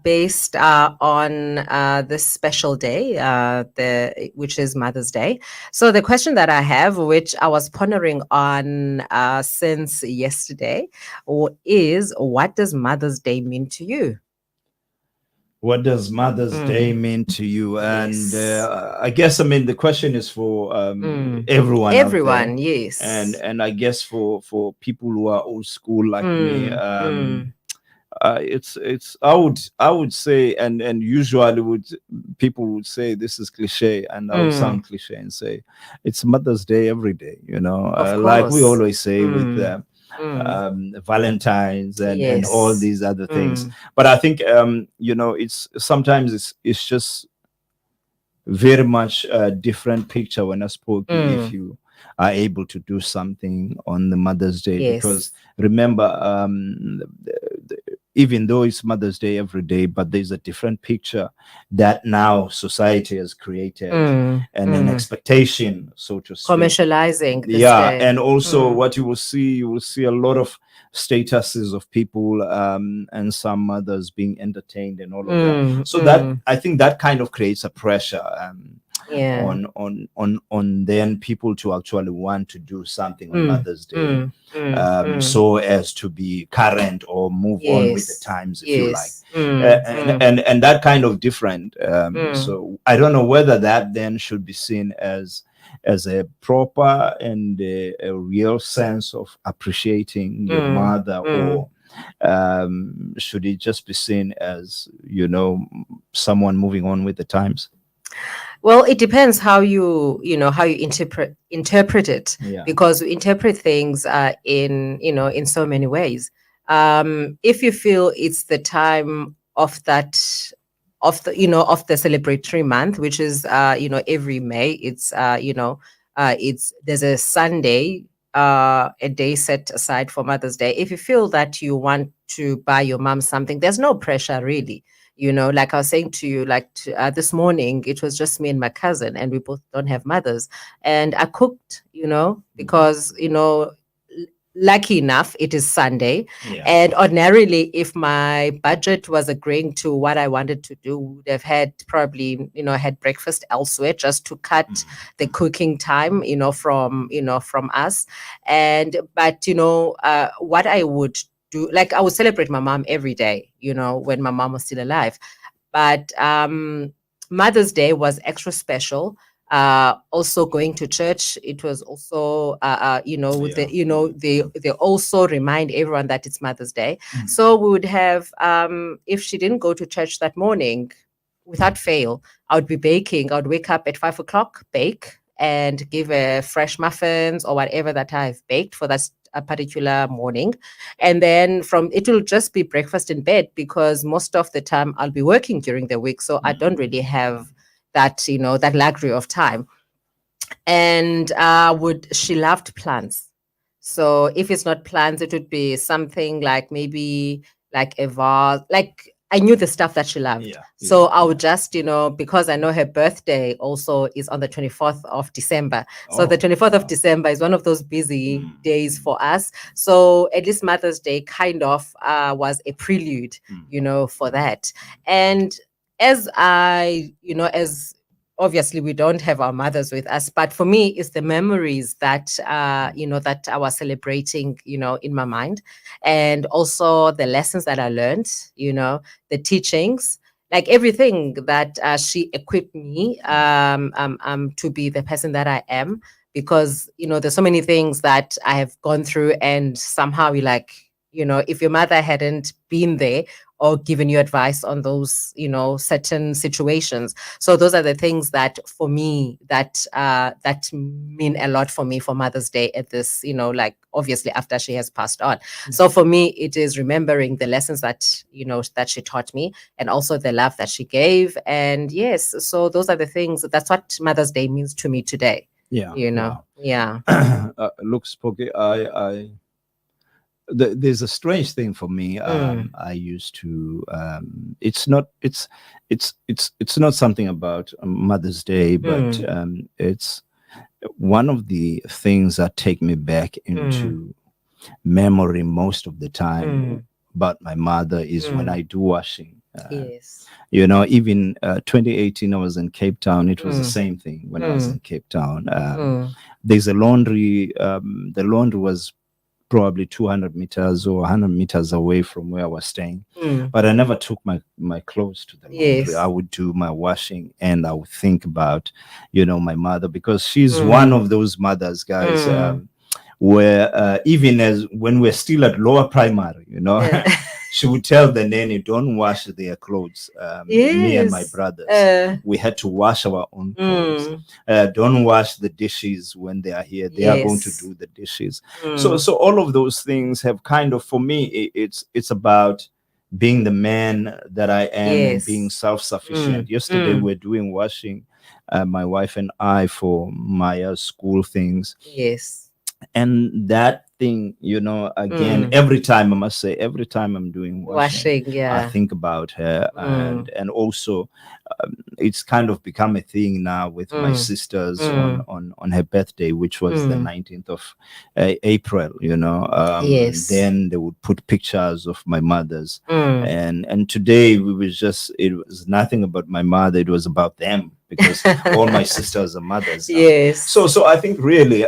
based on this special day, which is Mother's Day. So the question that I have, which I was pondering on since yesterday, is what does Mother's Day mean to you? What does Mother's Day mean to you? And Yes. I guess, I mean, the question is for everyone out there, Everyone, yes. and I guess for people who are old school like me, Mm, mm, it's I would say, and usually would people would say this is cliche, and I would mm. sound cliche and say it's Mother's Day every day. Of Like we course. always say with Mm, mm. Valentine's and all Yes. these other things. Mm, But I think it's sometimes it's just very much a different picture when I spoke if mm. you are able to do something on the Mother's Day, because Yes. remember, even though it's Mother's Day every day, but there's a different picture that now society has created, Mm, and an mm. expectation, so to speak. Commercializing this Yeah, day. and also Mm, what you will see a lot of statuses of people, and some mothers being entertained and all of that. mm, So that, mm. I think, that kind of creates a pressure, Yeah. on then people to actually want to do something on Mm, Mother's Day, mm, mm, mm. so as to be current or move on with the Yes. times, if you like. Yes. Mm, And, mm, and and that kind of different. mm, So I don't know whether that then should be seen as a proper and a real sense of appreciating your mm, mother, mm. or should it just be seen as someone moving on with the times? Well, it depends how you interpret it, Yeah. because we interpret things in so many ways. If you feel it's the time of the celebratory month, which is every May, it's there's a Sunday, a day set aside for Mother's Day. If you feel that you want to buy your mom something, there's no pressure really. Like I was saying to you, like this morning, it was just me and my cousin, and we both don't have mothers. And I cooked, Mhm. because, lucky enough, it is Sunday. Yeah. And ordinarily, if my budget was agreeing to what I wanted to do, we would have had probably, had breakfast elsewhere just to cut Mhm. the cooking time, from us. But, what I would do, like I would celebrate my mom every day, when my mom was still alive. But Mother's Day was extra special. Also going to church, it was also Yeah. they also remind everyone that it's Mother's Day. Mhm. So we would have, if she didn't go to church that morning, without fail, I would be baking. I would wake up at 5 o'clock, bake, and give her fresh muffins or whatever that I've baked for that a particular morning. And then from it will just be breakfast in bed, because most of the time I'll be working during the week. So I don't really have that luxury of time. And would she loved plants. So if it's not plants, it would be something like maybe like a vase. Like I knew the stuff that she loved. Yeah. So Yeah. I would Yeah. just, because I know her birthday also is on the 24th of December. So the Oh, 24th of wow. December is one of those busy Mm, days mm, for us. So at least Mother's Day kind of was a prelude, mm, for that. And as obviously we don't have our mothers with us, but for me it's the memories that that I was celebrating, in my mind, and also the lessons that I learned, the teachings, like everything that she equipped me to be the person that I am. Because there's so many things that I have gone through, and somehow you like, if your mother hadn't been there or given you advice on those, certain situations. So those are the things that for me that mean a lot for me for Mother's Day at this, like obviously after she has passed on. So for me, it is remembering the lessons that, that she taught me, and also the love that she gave. And yes, so those are the things. That's what Mother's Day means to me today. Yeah. Wow. Yeah. Look, Spokie, there's a strange thing for me. Mm, I used to. It's not something about Mother's Day, but mm, it's one of the things that take me back mm, into memory most of the time. mm, about my mother is when I do washing. Yes. Even 2018, I was in Cape Town. It was the same thing when I was in Cape Town. There's a laundry. The laundry was probably 200 meters or 100 meters away from where I was staying. But I never took my clothes to the laundry. Yes. I would do my washing and I would think about, my mother, because she's one of those mothers, guys, where even as when we're still at lower primary, Yeah. she would tell the nanny, don't wash their clothes. Me and my Yes. brothers, we had to wash our own clothes. Don't wash the dishes when they are here. They are going to Yes. do the dishes. So all of those things have kind of, for me, it's about being the man that I am and Yes. being self-sufficient. Yesterday we're doing washing, my wife and I, for Maya's school things. Yes. And that thing, again, every time, I must say, every time I'm doing washing, I Yeah. think about her. And also, it's kind of become a thing now with my sisters on her birthday, which was the 19th of April. Yes. Then they would put pictures of my mother's, and today it was nothing about my mother, it was about them, because all my sisters are mothers now. Yes. So I think really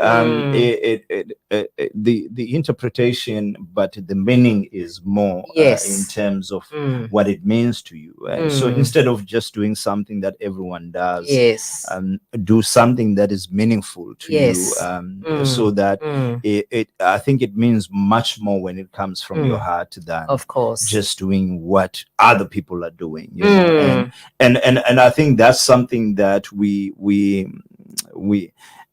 the interpretation, but the meaning is more in terms of what it means to you. So instead of just doing something that everyone does, Yes. do something that is meaningful to you, so that I think it means much more when it comes from your heart than Of course. just doing what other people are doing, and I think that's something that we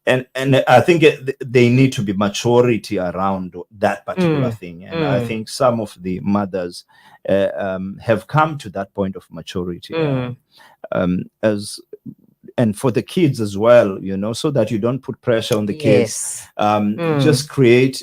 and I think they need to be maturity around that particular thing. And I think some of the mothers have come to that point of maturity, and for the kids as well, so that you don't put pressure on the kids. Just create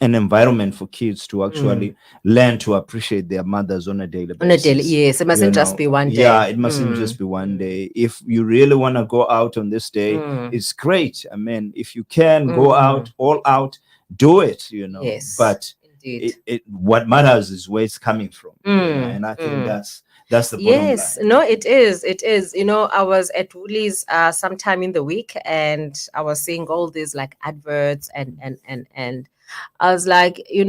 an environment for kids to actually learn to appreciate their mothers on a daily basis. Yes, it mustn't just be one day. Yeah, it mustn't just be one day. If you really want to go out on this day, it's great. I mean, if you can go out, all out, do it, Yes, but what matters is where it's coming from. And I think that's the bottom line. No, it is. I was at Woolies sometime in the week, and I was seeing all these like adverts and I was like, you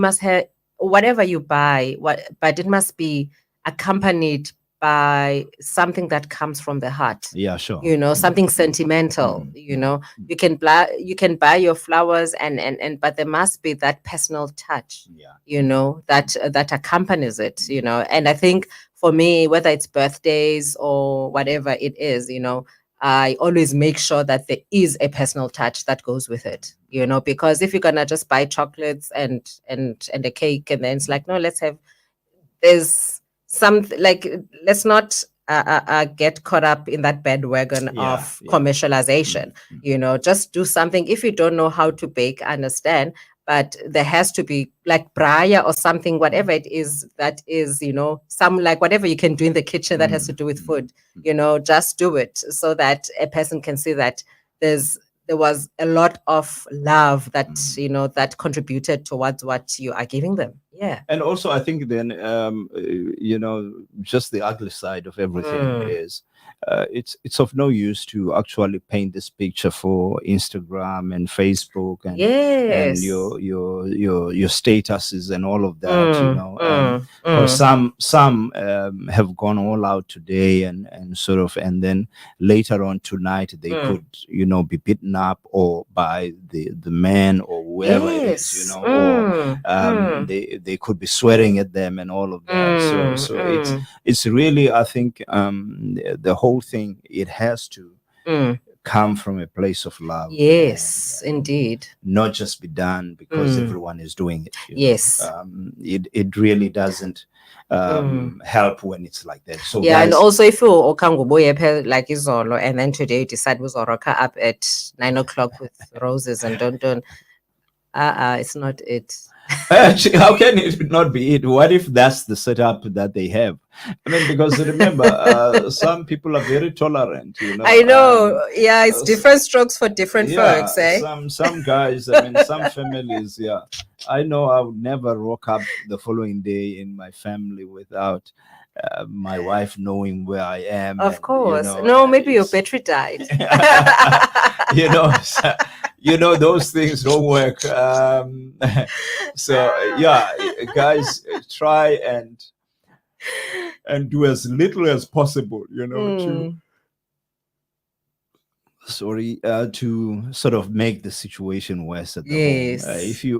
must have whatever you buy, but it must be accompanied by something that comes from the heart. Yeah, sure. Something sentimental. You can buy your flowers and but there must be that personal touch. That accompanies it. And I think for me, whether it's birthdays or whatever it is, I always make sure that there is a personal touch that goes with it, because if you're gonna just buy chocolates and a cake, and then it's like, no, there's something like, let's not get caught up in that bandwagon of commercialization. Just do something. If you don't know how to bake, understand, but there has to be like braai or something, whatever it is that is, some like whatever you can do in the kitchen that has to do with food, just do it so that a person can see that there was a lot of love that, that contributed towards what you are giving them. Yeah. And also, I think then, just the ugly side of everything is it's of no use to actually paint this picture for Instagram and Facebook and your statuses and all of that, because some have gone all out today and sort of, and then later on tonight they could be beaten up or by the man or whoever it is, or they could be swearing at them and all of that. So it's really, I think, the whole thing, it has to come from a place of love. Yes, indeed. Not just be done because everyone is doing it. Yes. It really doesn't help when it's like that. So yeah, guys, and also if you like izolo, and then today you decide was up at 9 o'clock with roses and don't It's not it. Actually, how can it not be it? What if that's the setup that they have? I mean, because remember, some people are very tolerant, I know. and Yeah, it's s- different strokes for different yeah, folks, eh? some guys. I mean, some families. Yeah, I know. I would never rock up the following day in my family without my wife knowing where I am, Of and course. No, maybe your it's battery died. you know those things don't work. So yeah, guys, try and do as little as possible, to Mm, to sort of make the situation worse at the home. yes.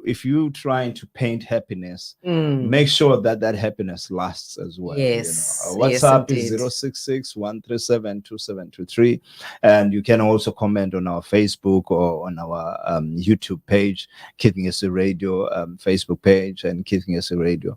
If you trying to paint happiness, Mm, make sure that that happiness lasts as well. yes. Yes, WhatsApp is indeed. 066 137 2723, and you can also comment on our Facebook or on our YouTube page, Keeping Us a Radio Facebook page, and Keeping Us a Radio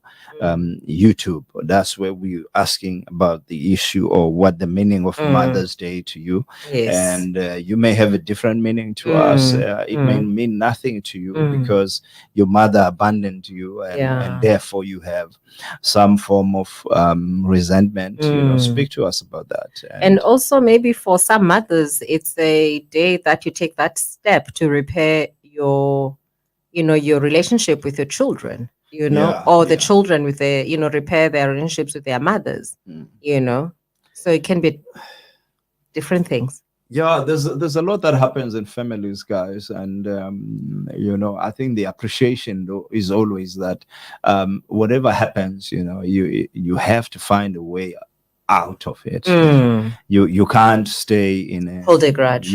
YouTube. That's where we're asking about the issue or what the meaning of Mother's Day to you. Yes. And you may have a different meaning to us. It may mean nothing to you because your mother abandoned you, and Yeah. therefore you have some form of resentment. Speak to us about that. And And also, maybe for some mothers, it's a day that you take that step to repair your relationship with your children, yeah, or the yeah. children with their, repair their relationships with their mothers, Mm. So it can be different things. Yeah, there's a lot that happens in families, guys, and I think the appreciation though is always that whatever happens, you have to find a way out of it. You can't stay in Hold a grudge.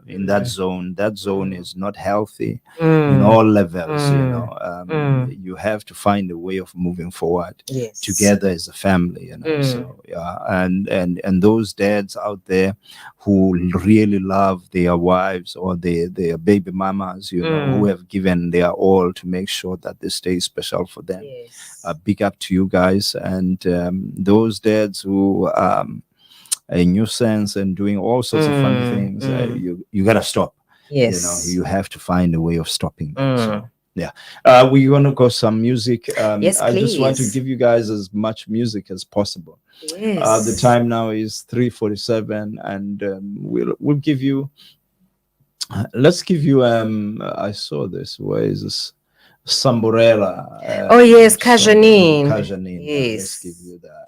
in that zone. That zone is not healthy in Mm, all levels. mm. You have to find a way of moving forward Yes. together as a family. Mm, So yeah, and those dads out there who really love their wives or their baby mamas, who have given their all to make sure that they stay special for them. yes. Big up to you guys, and those dads who a nuisance and doing all sorts of funny things. You gotta stop. Yes. You have to find a way of stopping them. So yeah, we're gonna go some music. Yes, I just want to please. give you guys as much music as possible. The Yes. time now is 3:47, and we'll give you. Let's give you. I saw this. Where is this? Samborela. Oh, yes, Samborela, Kajanin. Kajanin. Yeah, let's give Yes. you that.